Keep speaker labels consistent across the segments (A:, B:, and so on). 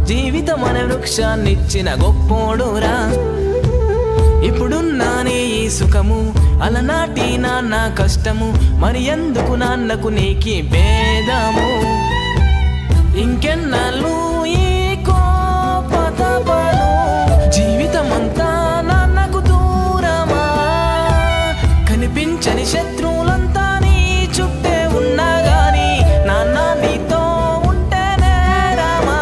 A: జీవితం అనే వృక్షాన్నిచ్చిన గొప్పోడురా. ఇప్పుడున్నానే ఈ సుఖము, అలనాటి నాన్న కష్టము, మరి ఎందుకు నాన్నకు నీకి భేదము? ఇంకెన్నాళ్ళు ఈ కోపతపలు, జీవితమంతా నాన్నకు దూరమా? కనిపించని శత్రువులంతా నీ చుట్టే ఉన్నా గాని నాన్న నీతో ఉంటే నేరమా?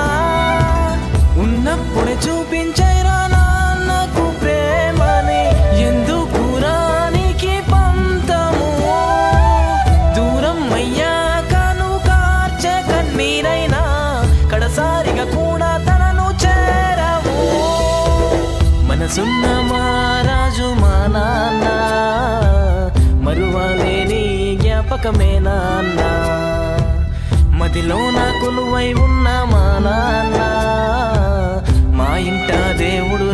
A: ఉన్నప్పుడే చూపించైరా నాన్నకు ప్రేమని, ఎందుకురా నీకి పంతము? దూరం అయ్యాక నువ్వు కార్చే కన్నీరైనా కడసారిగా కూడా తనను చేరవు. మనసున్న మా రాజు మా నాన్న, మరువలేని జ్ఞాపకమే నాన్న. మదిలో నా కొలువై ఉన్న మా నాన్న, మా ఇంట దేవుడు